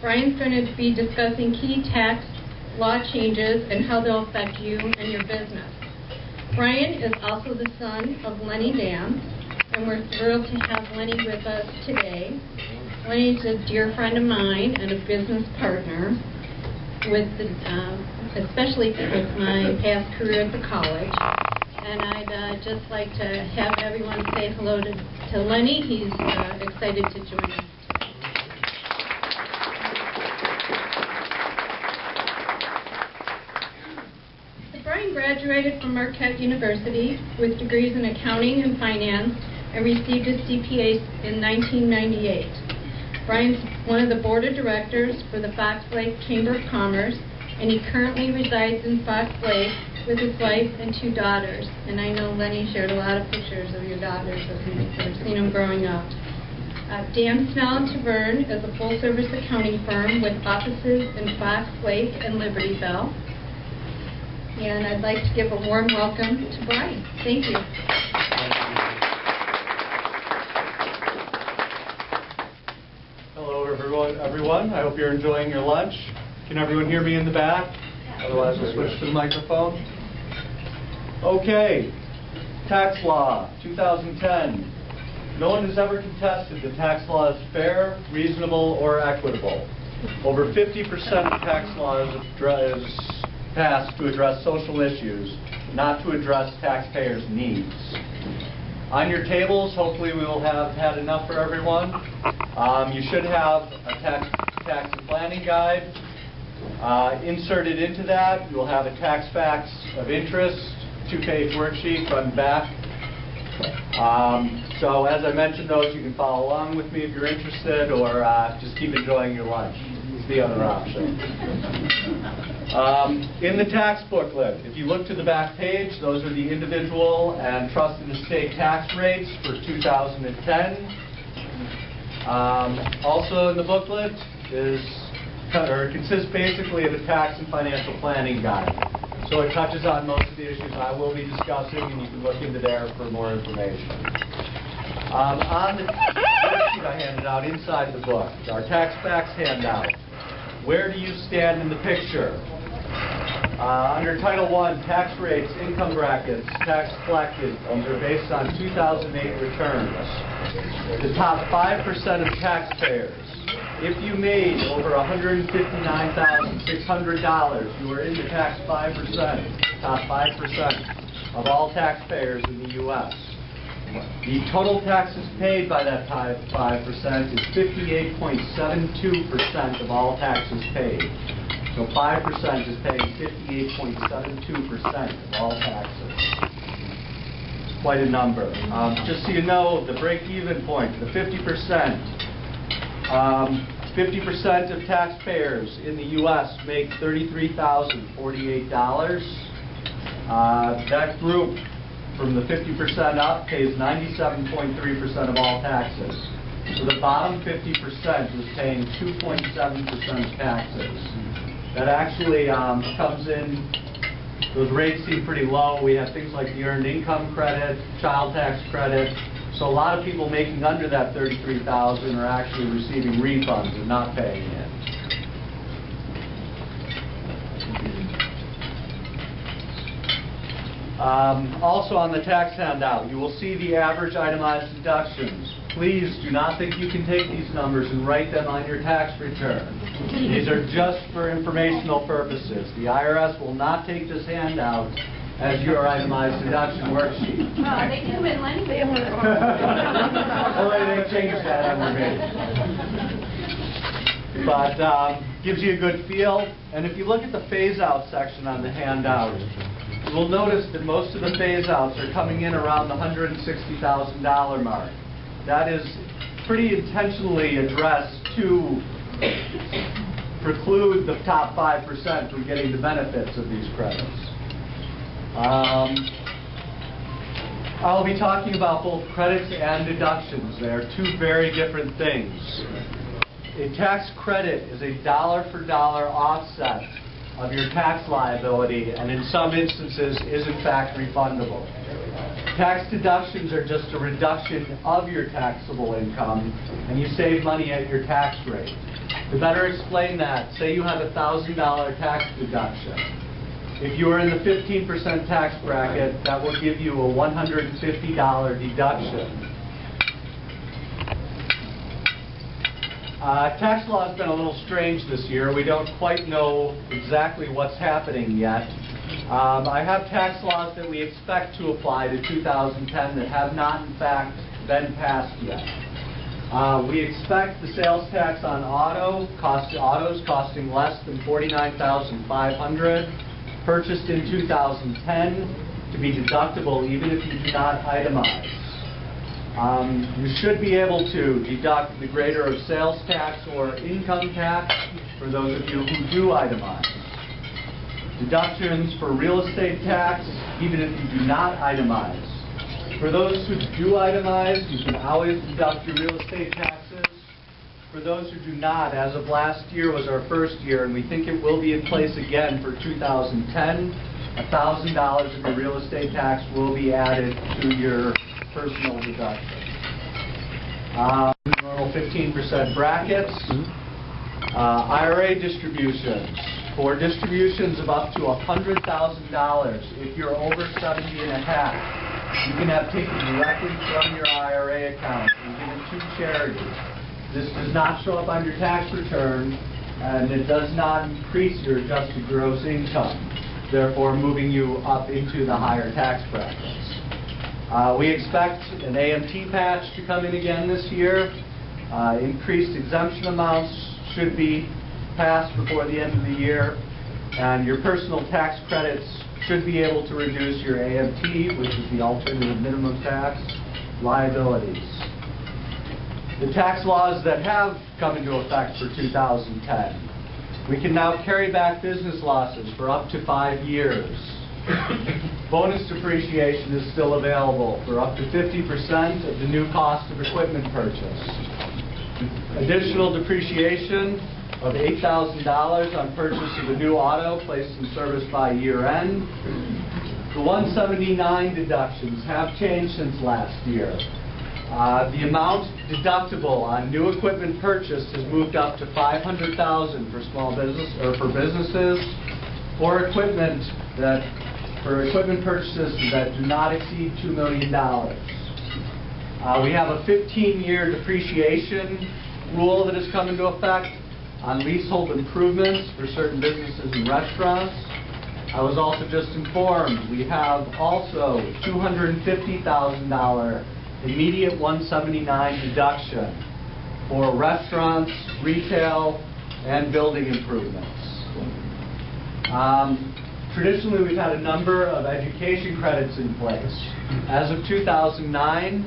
Brian's going to be discussing key tax law changes and how they'll affect you and your business. Brian is also the son of Lenny Dam, and we're thrilled to have Lenny with us today. Lenny's a dear friend of mine and a business partner, especially with my past career at the college. And I'd just like to have everyone say hello to Lenny. He's excited to join us. Brian graduated from Marquette University with degrees in accounting and finance and received his CPA in 1998. Brian's one of the board of directors for the Fox Lake Chamber of Commerce, and he currently resides in Fox Lake with his wife and 2 daughters. And I know Lenny shared a lot of pictures of your daughters with me, so I've seen them growing up. Dan Snell and Taveirne is a full-service accounting firm with offices in Fox Lake and Libertyville. And I'd like to give a warm welcome to Brian. Thank you. Hello, everyone. I hope you're enjoying your lunch. Can everyone hear me in the back? Otherwise, we'll switch to the microphone. Okay. Tax law, 2010. No one has ever contested the tax law is fair, reasonable, or equitable. Over 50% of tax law is passed to address social issues, not to address taxpayers' needs. On your tables, hopefully we will have had enough for everyone. You should have a tax and planning guide. Inserted into that, you'll have a tax facts of interest, 2-page worksheet, front and back. So as I mentioned those, you can follow along with me if you're interested, or just keep enjoying your lunch. Is the other option. In the tax booklet, if you look to the back page, those are the individual and trust and estate tax rates for 2010. Also in the booklet consists basically of a tax and financial planning guide. So it touches on most of the issues I will be discussing, and you can look into there for more information. On the worksheet I handed out inside the book, our tax facts handout. Where do you stand in the picture? Under Title I, tax rates, income brackets, tax collected, these are based on 2008 returns. The top 5% of taxpayers, if you made over $159,600, you are in the top 5% of all taxpayers in the U.S. The total taxes paid by that 5% is 58.72% of all taxes paid. So 5% is paying 58.72% of all taxes. Quite a number. Just so you know, the break-even point, the 50%. 50% of taxpayers in the U.S. make $33,048. That group, from the 50% up, pays 97.3% of all taxes. So the bottom 50% is paying 2.7% of taxes. That actually comes in, those rates seem pretty low. We have things like the earned income credit, child tax credit. So a lot of people making under that $33,000 are actually receiving refunds and not paying in. Also on the tax handout, you will see the average itemized deductions. Please do not think you can take these numbers and write them on your tax return. These are just for informational purposes. The IRS will not take this handout as your itemized deduction worksheet. They do in Lenny. Well, they changed that information. But gives you a good feel. And if you look at the phase-out section on the handout, you will notice that most of the phase-outs are coming in around the $160,000 mark. That is pretty intentionally addressed to preclude the top 5% from getting the benefits of these credits. I'll be talking about both credits and deductions. They are two very different things. A tax credit is a dollar-for-dollar offset of your tax liability, and in some instances is in fact refundable. Tax deductions are just a reduction of your taxable income, and you save money at your tax rate. To better explain that, say you have a $1,000 tax deduction. If you are in the 15% tax bracket, that will give you a $150 deduction. Tax law has been a little strange this year. We don't quite know exactly what's happening yet. I have tax laws that we expect to apply to 2010 that have not, in fact, been passed yet. We expect the sales tax on autos costing less than $49,500, purchased in 2010, to be deductible even if you do not itemize. You should be able to deduct the greater of sales tax or income tax for those of you who do itemize. Deductions for real estate tax, even if you do not itemize. For those who do itemize, you can always deduct your real estate taxes. For those who do not, as of last year was our first year, and we think it will be in place again for 2010, $1,000 of your real estate tax will be added to your personal deduction. Normal 15% brackets. IRA distributions. For distributions of up to $100,000, if you're over 70 and a half, you can have taken directly from your IRA account and given to charity. This does not show up on your tax return, and it does not increase your adjusted gross income, therefore moving you up into the higher tax brackets. We expect an AMT patch to come in again this year. Increased exemption amounts should be passed before the end of the year, and your personal tax credits should be able to reduce your AMT, which is the alternative minimum tax, liabilities. The tax laws that have come into effect for 2010. We can now carry back business losses for up to 5 years. Bonus depreciation is still available for up to 50% of the new cost of equipment purchase. Additional depreciation of $8,000 on purchase of a new auto placed in service by year end. The 179 deductions have changed since last year. The amount deductible on new equipment purchased has moved up to $500,000 for small business or for businesses, or equipment purchases that do not exceed $2 million. We have a 15-year depreciation rule that has come into effect on leasehold improvements for certain businesses and restaurants. I was also just informed we have also $250,000 immediate 179 deduction for restaurants, retail, and building improvements. Traditionally, we've had a number of education credits in place. As of 2009,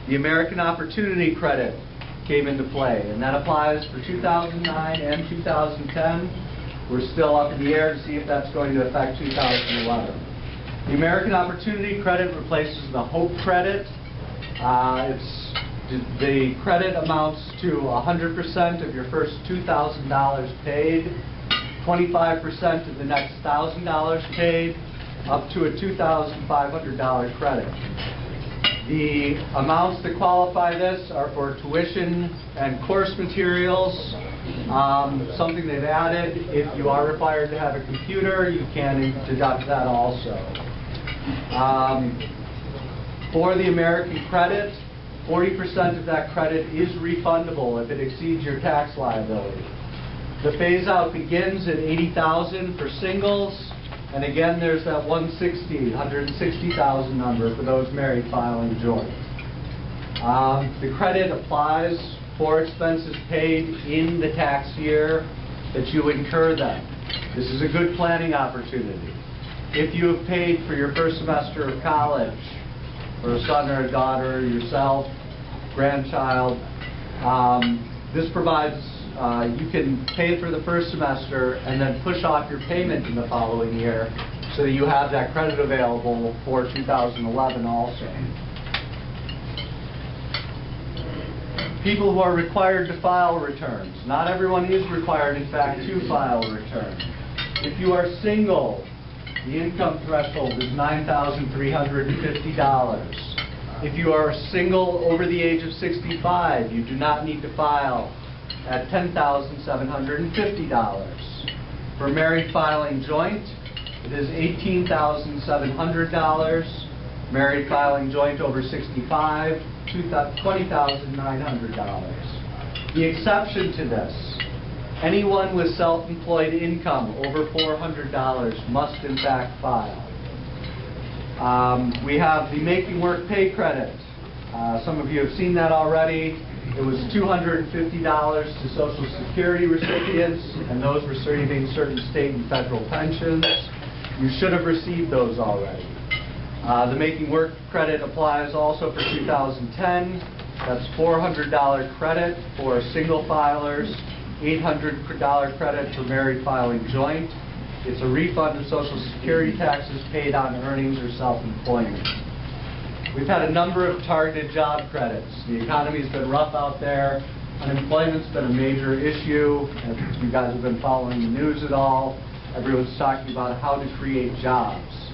the American Opportunity Credit came into play, and that applies for 2009 and 2010. We're still up in the air to see if that's going to affect 2011. The American Opportunity Credit replaces the Hope Credit. The credit amounts to 100% of your first $2,000 paid, 25% of the next $1,000 paid, up to a $2,500 credit. The amounts that qualify this are for tuition and course materials. Something they've added, if you are required to have a computer, you can deduct that also. For the American credit, 40% of that credit is refundable if it exceeds your tax liability. The phase-out begins at $80,000 for singles, and again there's that $160,000 number for those married filing joint. The credit applies for expenses paid in the tax year that you incur them. This is a good planning opportunity. If you have paid for your first semester of college, for a son or a daughter, yourself, grandchild, this provides, you can pay for the first semester and then push off your payment in the following year so that you have that credit available for 2011 also. People who are required to file returns. Not everyone is required, in fact, to file a return. If you are single, the income threshold is $9,350. If you are single over the age of 65, you do not need to file at $10,750. For married filing joint, it is $18,700. Married filing joint over 65, $20,900. The exception to this, anyone with self-employed income over $400 must in fact file. We have the Making Work Pay Credit. Some of you have seen that already. It was $250 to Social Security recipients and those receiving certain state and federal pensions. You should have received those already. The Making Work Credit applies also for 2010. That's $400 credit for single filers, $800 credit for married filing joint. It's a refund of Social Security taxes paid on earnings or self-employment. We've had a number of targeted job credits. The economy's been rough out there. Unemployment's been a major issue. If you guys have been following the news at all, everyone's talking about how to create jobs.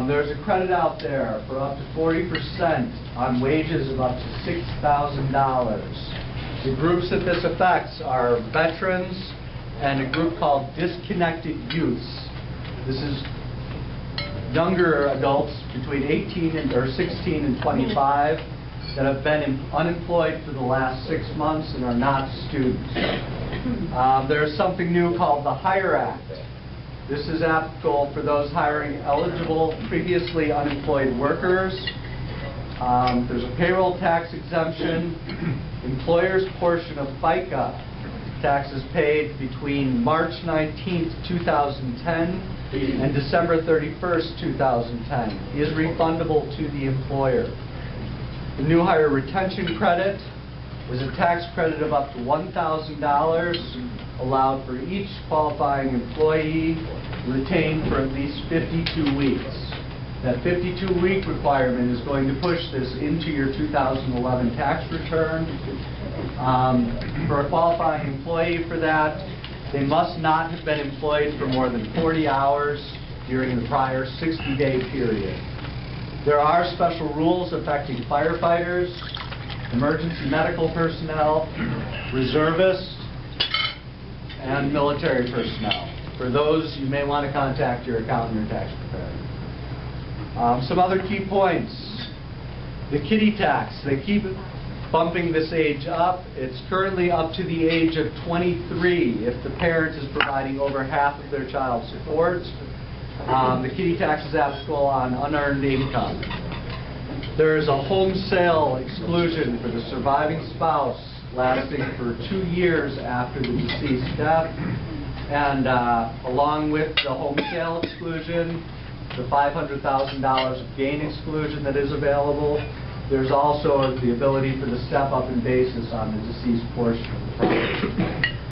There's a credit out there for up to 40% on wages of up to $6,000. The groups that this affects are veterans and a group called disconnected youths. This is younger adults between 16 and 25 that have been unemployed for the last 6 months and are not students. There's something new called the HIRE Act. This is applicable for those hiring eligible previously unemployed workers. There's a payroll tax exemption. Employer's portion of FICA taxes paid between March 19th, 2010 and December 31st, 2010 is refundable to the employer. The new hire retention credit is a tax credit of up to $1,000 allowed for each qualifying employee retained for at least 52 weeks. That 52-week requirement is going to push this into your 2011 tax return. For a qualifying employee for that, they must not have been employed for more than 40 hours during the prior 60-day period. There are special rules affecting firefighters, emergency medical personnel, reservists, and military personnel. For those, you may want to contact your accountant or tax preparer. Some other key points. The kiddie tax, they keep bumping this age up. It's currently up to the age of 23 if the parent is providing over half of their child's support. The kiddie tax is applicable on unearned income. There is a home sale exclusion for the surviving spouse lasting for 2 years after the deceased death. And along with the home sale exclusion, the $500,000 of gain exclusion that is available, there's also the ability for the step-up in basis on the deceased portion of the property.